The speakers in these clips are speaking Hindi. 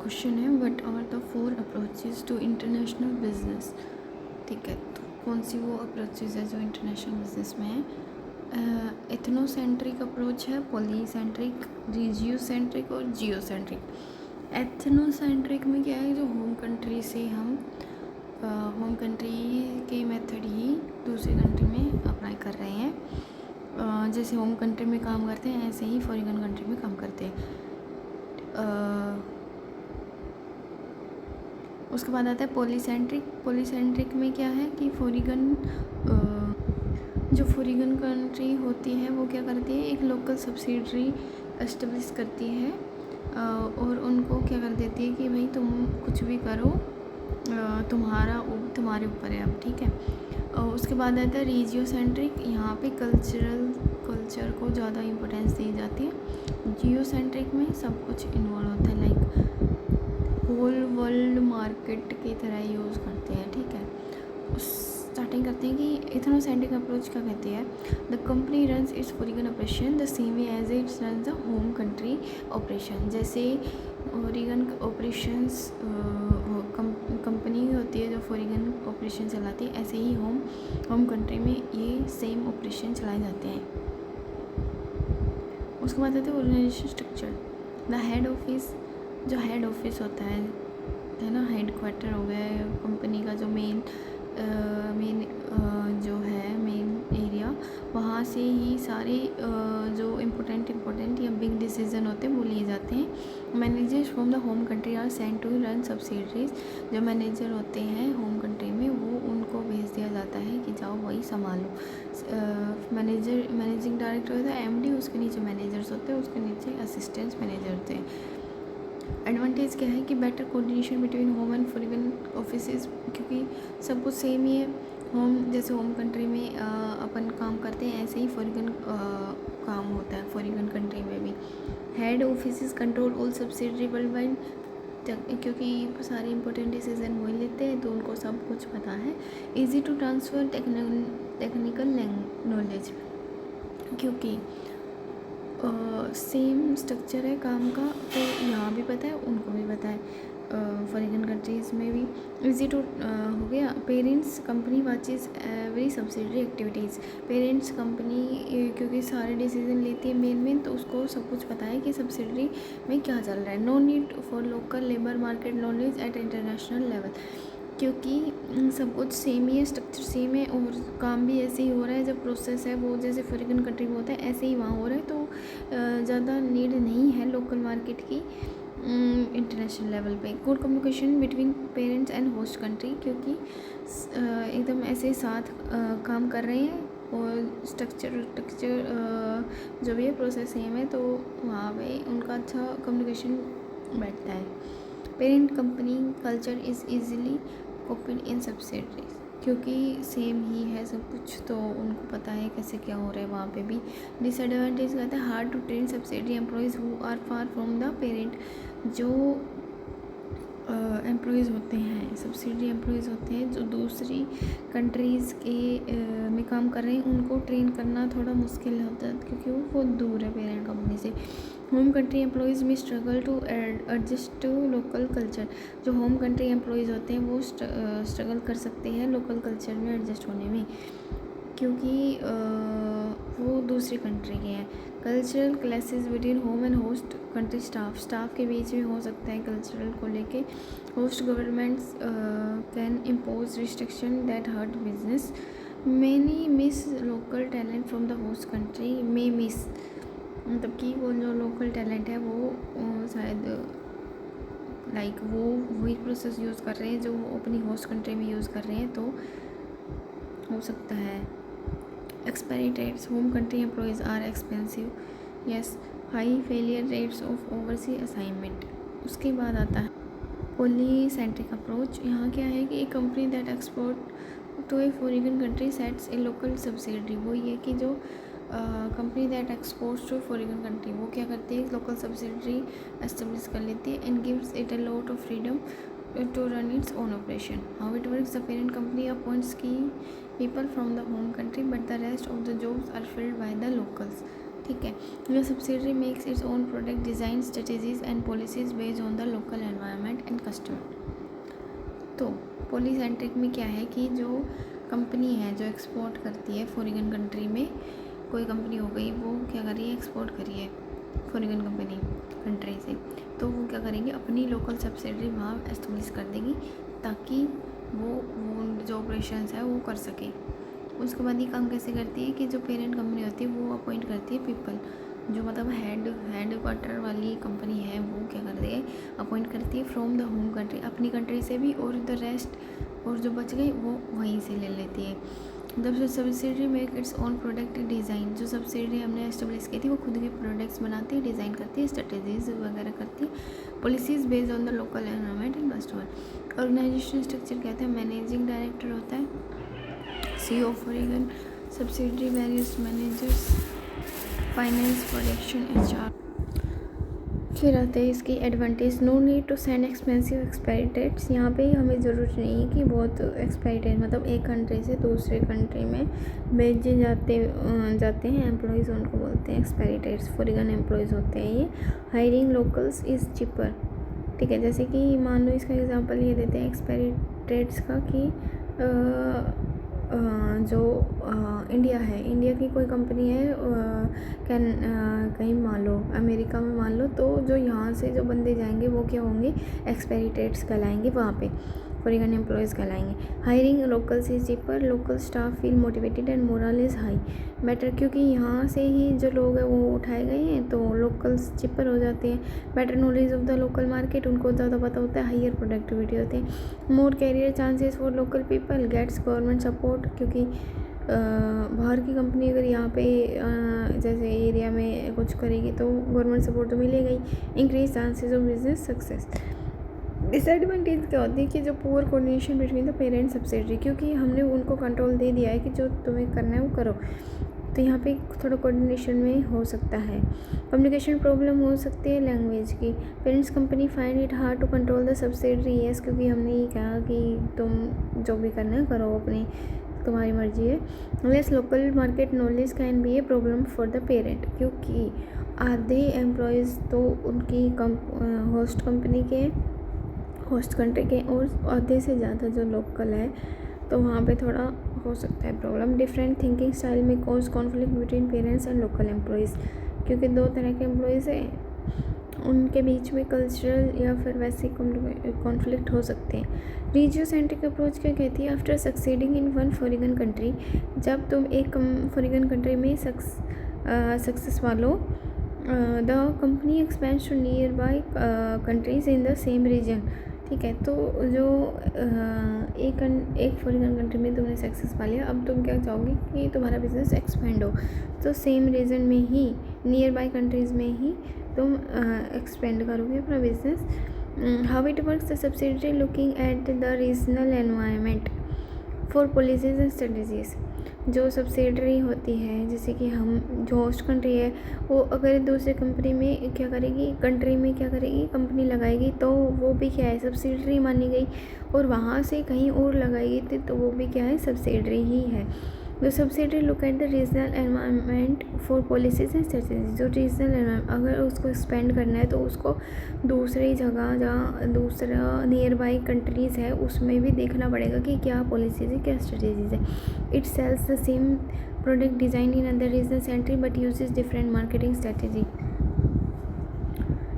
क्वेश्चन है what are the 4 approaches to international business. ठीक है, तो कौन सी वो अप्रोचेस है जो इंटरनेशनल बिजनेस में है। एथनोसेंट्रिक अप्रोच है, पॉलीसेंट्रिक, रीजियोसेंट्रिक और जियोसेंट्रिक। एथनोसेंट्रिक में क्या है, जो होम कंट्री से हम होम कंट्री के मेथड ही दूसरी कंट्री में अप्लाई कर रहे हैं। जैसे होम कंट्री में काम करते हैं ऐसे ही फॉरेन कंट्री में काम करते हैं। उसके बाद आता है पॉलीसेंट्रिक। पॉलीसेंट्रिक में क्या है कि जो फॉरेन कंट्री होती है वो क्या करती है, एक लोकल सब्सिडरी एस्टेब्लिश करती है और उनको क्या कर देती है कि भाई तुम कुछ भी करो, तुम्हारे ऊपर है अब। ठीक है, उसके बाद आता है रीजियोसेंट्रिक। यहाँ पे कल्चर को ज़्यादा इम्पोर्टेंस दी जाती है। जियोसेंट्रिक में सब कुछ इन्वॉल्व होता है, लाइक होल वर्ल्ड मार्केट की तरह यूज़ करते हैं। ठीक है, स्टार्टिंग करते हैं कि एथनोसेंट्रिक अप्रोच क्या कहती है। The company runs its foreign operation the same way as its run the home country operation. जैसे फॉरेन ऑपरेशंस कंपनी होती है जो फॉरेन ऑपरेशन चलाती है, ऐसे ही होम कंट्री में ये सेम ऑपरेशन चलाए जाते हैं। उसके बाद आते हैं organisation structure. The head office, जो हेड ऑफिस होता है ना, हेड क्वार्टर हो गया कंपनी का, जो मेन जो है मेन एरिया, वहाँ से ही सारे जो इम्पोर्टेंट या बिग डिसीजन होते हैं वो लिए जाते हैं। Managers from the home country are sent to run subsidiaries. जो मैनेजर होते हैं होम कंट्री में वो उनको भेज दिया जाता है कि जाओ वही संभालो। मैनेजिंग डायरेक्टर होता है MD, उसके नीचे मैनेजर्स होते हैं, उसके नीचे असिस्टेंट मैनेजर होते हैं। एडवांटेज क्या है कि better coordination between home and foreign offices, क्योंकि सब कुछ सेम ही है। जैसे होम कंट्री में अपन काम करते हैं ऐसे ही फॉरेन काम होता है फॉरेन कंट्री में भी। Head offices control all subsidiary world wide, क्योंकि सारे इंपॉर्टेंट डिसीजन वही लेते हैं तो उनको सब कुछ पता है। Easy to transfer technical knowledge, क्योंकि सेम स्ट्रक्चर है काम का, तो यहाँ भी पता है उनको भी पता है फॉरेन कंट्रीज़ में भी। इजी टू हो गया। Parents company watches every subsidiary activities. Parents company क्योंकि सारे डिसीजन लेती है मेन, तो उसको सब कुछ पता है कि सब्सिडरी में क्या चल रहा है। No need for local labour market knowledge at international level, क्योंकि सब कुछ सेम ही है, स्ट्रक्चर सेम है और काम भी ऐसे ही हो रहा है। जब प्रोसेस है वो जैसे फॉरेन कंट्री में होता है ऐसे ही वहाँ हो रहा है, तो ज़्यादा नीड नहीं है लोकल मार्केट की इंटरनेशनल लेवल पे। Good communication between parents and host country, क्योंकि एकदम ऐसे साथ काम कर रहे हैं और स्ट्रक्चर जो भी है प्रोसेस सेम है, तो वहाँ पे उनका अच्छा कम्युनिकेशन बैठता है। Parent company culture is easily copied in subsidiaries, क्योंकि सेम ही है सब कुछ, तो उनको पता है कैसे क्या हो रहा है वहाँ पे भी। डिसएडवांटेज कहते हैं hard to train subsidiary employees who are far from the parent. जो एम्प्लॉयज़ होते हैं, सब्सिडरी एम्प्लॉयज़ होते हैं जो दूसरी कंट्रीज़ के में काम कर रहे हैं, उनको ट्रेन करना थोड़ा मुश्किल होता है क्योंकि वो बहुत दूर है पेरेंट कंपनी से। होम कंट्री एम्प्लॉयज़ में struggle to adjust to local culture. जो होम कंट्री एम्प्लॉयज़ होते हैं वो स्ट्रगल कर सकते हैं लोकल कल्चर में एडजस्ट होने में, क्योंकि वो दूसरी कंट्री के हैं। Cultural clashes between home and host country staff के बीच में हो सकता है कल्चरल को लेके। Host governments can impose restriction that hurt business. Many miss local talent from the host country may miss, मतलब कि वो जो लोकल टैलेंट है वो शायद लाइक वो वही प्रोसेस यूज़ कर रहे हैं जो वो अपनी होस्ट कंट्री में यूज़ कर रहे हैं, तो हो सकता है। Expiry rates, home country employees are expensive, yes. High failure rates of oversea assignment. उसके बाद आता है पॉलीसेंट्रिक अप्रोच। यहाँ क्या है कि एक company that export to a foreign country sets a local subsidiary. वो ये कि जो company that exports to foreign country वो क्या करती है, लोकल सब्सिडरी एस्टेब्लिश कर लेती है and gives it a lot of freedom to run its own operation. How it works, the parent company appoints key people from the home country but the rest of the jobs are filled by the locals. ठीक है। Your subsidiary makes its own product design strategies and policies based on the local environment and customer. तो पॉलीसेंट्रिक में क्या है कि जो कंपनी है जो एक्सपोर्ट करती है फॉरेन कंट्री में, कोई कंपनी हो गई वो क्या कर रही है, एक्सपोर्ट कर रही है फॉरेन कंट्री से, तो वो क्या करेंगे, अपनी लोकल सब्सिडरी वहाँ एस्टेब्लिश कर देगी ताकि वो जो ऑपरेशंस है वो कर सके। उसके बाद ये काम कैसे करती है कि जो पेरेंट कंपनी होती है वो अपॉइंट करती है पीपल, जो मतलब हेड क्वार्टर वाली कंपनी है वो क्या करती है, अपॉइंट करती है फ्रॉम द होम कंट्री, अपनी कंट्री से भी, और द रेस्ट और जो बच गई वो वहीं से ले लेती है। जब subsidiary make its own product design, जो सब्सिडरी हमने एस्टेब्लिश की थी वो खुद के प्रोडक्ट्स बनाती है, डिज़ाइन करती है, स्ट्रेटेजीज वगैरह करती है, policies based on the local environment and customer. Organisation structure कहते हैं, मैनेजिंग डायरेक्टर होता है, CEO foreign subsidiary, various managers, finance, production, HR। फिर आते हैं इसकी advantage, no need to send expensive expiry dates. यहाँ पे हमें ज़रूरत नहीं है कि बहुत एक्सपायरी डेट मतलब एक कंट्री से दूसरे कंट्री में भेजे जाते हैं एम्प्लॉयज़, उनको बोलते हैं एक्सपायरी डेट्स, फॉरेन एम्प्लॉयज़ होते हैं ये। हायरिंग लोकल्स इज़ चिपर, ठीक है। जैसे कि मान लो इसका एग्जांपल ये देते हैं एक्सपायरी डेट्स का कि जो इंडिया है, इंडिया की कोई कंपनी है कहीं मान लो अमेरिका में मान लो, तो जो यहाँ से जो बंदे जाएंगे वो क्या होंगे, एक्सपायरी डेट्स कहलाएंगे, वहाँ पे फॉरेन एम्प्लॉयज़ कहलाएंगे। Hiring locals is cheaper, local staff feel motivated and morale is high, better, क्योंकि यहाँ से ही जो लोग हैं वो उठाए गए हैं तो लोकल्स चिपर हो जाते हैं। Better knowledge of the local market, उनको ज़्यादा पता होता है, हायर प्रोडक्टिविटी होती है। More career chances for local people, gets government support, क्योंकि बाहर की कंपनी अगर यहाँ पे जैसे एरिया में कुछ करेगी तो गवर्नमेंट सपोर्ट तो मिलेगा ही। Increase chances of business success. Disadvantage क्या होती है कि जो poor coordination between the parent subsidiary, क्योंकि हमने उनको कंट्रोल दे दिया है कि जो तुम्हें करना है वो करो, तो यहाँ पे थोड़ा कोऑर्डिनेशन में हो सकता है। कम्युनिकेशन प्रॉब्लम हो सकती है लैंग्वेज की। Parents company find it hard to control the subsidiary, yes, क्योंकि हमने ये कहा कि तुम जो भी करना है करो, अपनी तुम्हारी मर्जी है। Less local market knowledge can be a problem for the parent, क्योंकि आधे एम्प्लॉयज़ तो उनकी होस्ट कंपनी के, होस्ट कंट्री के, और आधे से ज़्यादा जो लोकल है, तो वहाँ पे थोड़ा हो सकता है प्रॉब्लम। डिफरेंट थिंकिंग स्टाइल में cause conflict between parents and local employees, क्योंकि दो तरह के एम्प्लॉयज़ हैं, उनके बीच में कल्चरल या फिर वैसे कॉन्फ्लिक्ट हो सकते हैं। रीजियो सेंट्रिक अप्रोच क्या कहती है, after succeeding in one foreign country, जब तुम एक फॉरेन कंट्री में सक्सेस वालो, the company expands to nearby countries in the same region, ठीक है। तो जो एक फॉरेन कंट्री में तुमने सक्सेस पा लिया, अब तुम क्या चाहोगे कि तुम्हारा बिजनेस एक्सपेंड हो, तो सेम रीजन में ही, नियर बाई कंट्रीज़ में ही तुम एक्सपेंड करोगे अपना business. How it works, the subsidiary looking at the regional environment for policies and strategies. जो सब्सिडरी होती है, जैसे कि हम जो होस्ट कंट्री है वो अगर दूसरे कंपनी में क्या करेगी, कंट्री में क्या करेगी, कंपनी लगाएगी, तो वो भी क्या है, सब्सिडरी मानी गई, और वहाँ से कहीं और लगाएगी थी तो वो भी क्या है, सब्सिडरी ही है। जो subsidiary look at the regional environment for policies and strategies, जो रीजनल एनवायरनमेंट अगर उसको एक्सपेंड करना है तो उसको दूसरी जगह जहाँ दूसरा नियर बाई कंट्रीज़ है उसमें भी देखना पड़ेगा कि क्या पॉलिसीज़ है, क्या स्ट्रेटजीज है। It sells the same product design in other regional country but uses different marketing strategy.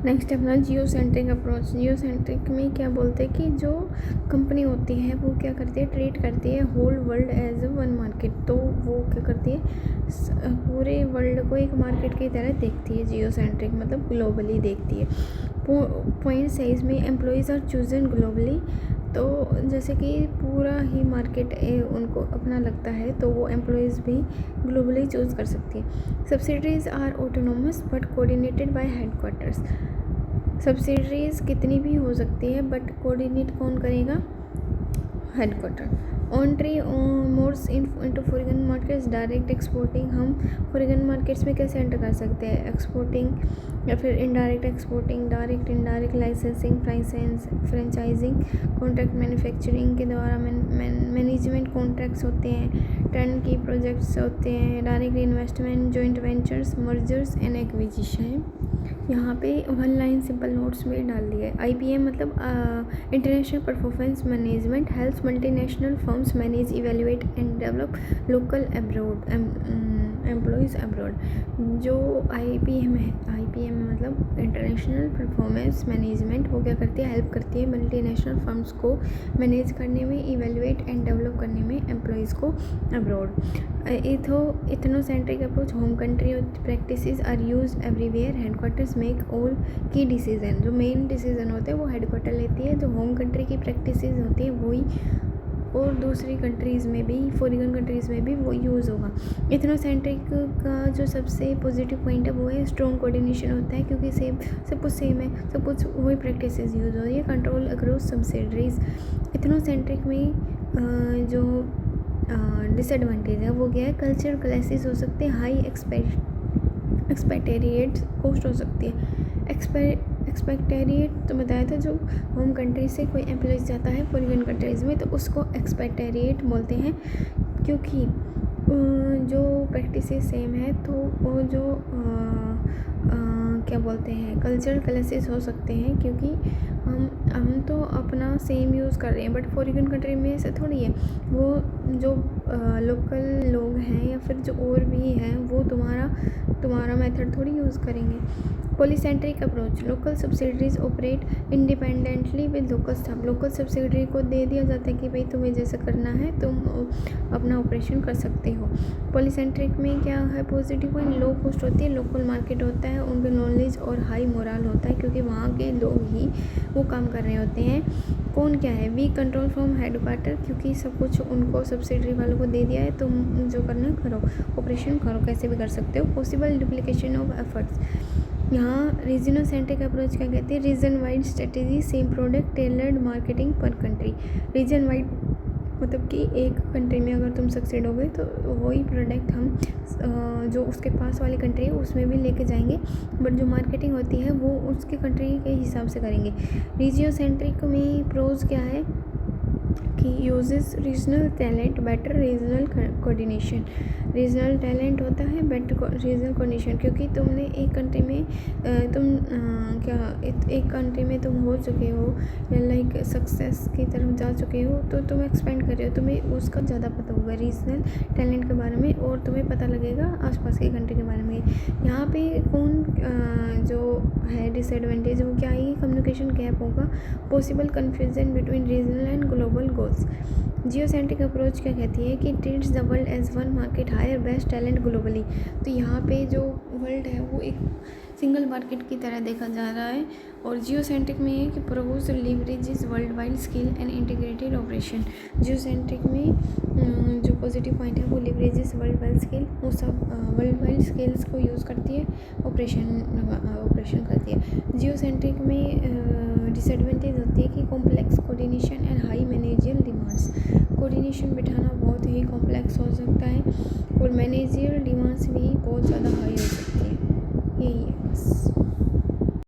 Next अपना geo centric approach. Geo centric में क्या बोलते हैं कि जो कंपनी होती है वो क्या करती है, ट्रीट करती है whole world as one market, तो वो क्या करती है, पूरे वर्ल्ड को एक मार्केट की तरह देखती है। जियो सेंट्रिक मतलब ग्लोबली देखती है। पॉइंट्स है इसमें, एम्प्लॉयज़ आर चूजन ग्लोबली, तो जैसे कि पूरा ही मार्केट उनको अपना लगता है तो वो एम्प्लॉयज़ भी ग्लोबली चूज़ कर सकती है। Subsidiaries are autonomous but coordinated by headquarters. Subsidiaries कितनी भी हो सकती है बट कोऑर्डिनेट कौन करेगा, headquarter. Entry modes into foreign markets, direct exporting, हम फॉरेन मार्केट्स में कैसे एंटर कर सकते हैं, एक्सपोर्टिंग या फिर indirect exporting, direct indirect licensing, franchising, contract manufacturing के द्वारा मैनेजमेंट कॉन्ट्रैक्ट्स होते हैं, टर्न की प्रोजेक्ट्स होते हैं, direct investment, joint ventures, mergers and acquisition. यहाँ पे वन लाइन सिंपल नोट्स में डाल दिया है। IPM मतलब international performance management helps multinational firms manage, evaluate and develop local abroad employees abroad. जो IPM है, IPM मतलब इंटरनेशनल परफॉर्मेंस मैनेजमेंट, वो क्या करती है, हेल्प करती है मल्टीनेशनल फर्म्स को मैनेज करने में, इवेल्युएट एंड डेवलप करने में एम्प्लॉयज़ को abroad. Ethnocentric approach, home country practices are used everywhere, headquarters make all key decision. जो मेन डिसीजन होते हैं वो हेडक्वार्टर लेती है, जो होम कंट्री की प्रैक्टिसेस होती है वही और दूसरी कंट्रीज़ में भी, फॉरेन कंट्रीज़ में भी वो यूज़ होगा। इथनोसेंट्रिक का जो सबसे पॉजिटिव पॉइंट है वो है स्ट्रॉन्ग कोऑर्डिनेशन होता है, क्योंकि सब कुछ सेम है, सब कुछ वही प्रैक्टिसेस यूज़ हो रही है। Control across subsidiaries. इथनोसेंट्रिक में जो डिसएडवांटेज है वो क्या है, कल्चर क्लासेस हो सकते हैं, हाई एक्सपेक्टेरिएट कॉस्ट हो सकती है। एक्सपेक्टेरिएट तो बताया था, जो होम कंट्री से कोई एम्प्लॉयज़ जाता है फॉरेन कंट्रीज़ में तो उसको एक्सपेक्टेरिएट बोलते हैं, क्योंकि जो प्रैक्टिसेस सेम है तो वो जो क्या बोलते हैं, कल्चरल क्लासेस हो सकते हैं, क्योंकि हम तो अपना सेम यूज़ कर रहे हैं, बट फॉरेन कंट्री में ऐसा थोड़ी है। वो जो लोकल लोग हैं या फिर जो और भी हैं वो तुम्हारा मेथड थोड़ी यूज़ करेंगे। Polycentric approach, local subsidiaries operate independently with local staff. Local subsidiary को दे दिया जाता है कि भाई तुम्हें जैसे करना है तुम अपना ऑपरेशन कर सकते हो। पॉलीसेंट्रिक में क्या है पॉजिटिव पॉइंट, लो कॉस्ट होती है, लोकल मार्केट होता है, उनके नॉलेज और हाई मोरल होता है, क्योंकि वहाँ के लोग ही वो काम कर रहे होते हैं। कौन क्या है, वीक कंट्रोल फ्रॉम हेडक्वार्टर, क्योंकि सब कुछ उनको सब्सिडरी वालों को दे दिया है, तुम जो करना करो, ऑपरेशन करो, कैसे भी कर सकते हो। Possible duplication of efforts. यहाँ रीजनल सेंट्रिक अप्रोच क्या कहते हैं, region wide strategy, same product, tailored marketing per country. Region wide मतलब कि एक कंट्री में अगर तुम सक्सेड हो गए तो वही प्रोडक्ट हम जो उसके पास वाली कंट्री है उसमें भी लेके जाएंगे, बट जो मार्केटिंग होती है वो उसके कंट्री के हिसाब से करेंगे। रीजियोसेंट्रिक में प्रोज क्या है कि uses regional talent, better regional coordination. Regional talent होता है, बेटर रीजनल कोऑर्डिनेशन, क्योंकि तुमने एक कंट्री में एक कंट्री में तुम हो चुके हो या लाइक सक्सेस की तरफ जा चुके हो, तो तुम एक्सपेंड कर रहे हो, तुम्हें उसका ज़्यादा पता होगा रीजनल टैलेंट के बारे में, और तुम्हें पता लगेगा आसपास की कंट्री के बारे में। यहाँ पे कौन जो है डिसएडवांटेज वो क्या आएगी, कम्युनिकेशन गैप होगा, possible confusion between regional and global goals. Geocentric approach क्या कहती है कि treats the world as one market, hire best talent globally. तो यहाँ पे जो वर्ल्ड है वो एक सिंगल मार्केट की तरह देखा जा रहा है। और जियोसेंट्रिक में है कि progress leverages world wide skill and integrated operation. Geocentric में जो पॉजिटिव पॉइंट है वो लीवरेजेस वर्ल्ड वाइड स्किल, वो सब वर्ल्ड वाइड स्किल्स को यूज़ करती है, ऑपरेशन करती है। जियोसेंट्रिक में डिसएडवांटेज होती है कि complex coordination and high managerial demands. Coordination बिठाना बहुत ही कॉम्प्लेक्स हो सकता है और मैनेजरियल डिमांड्स भी बहुत ज़्यादा हाई हो सकती है। यही है बस।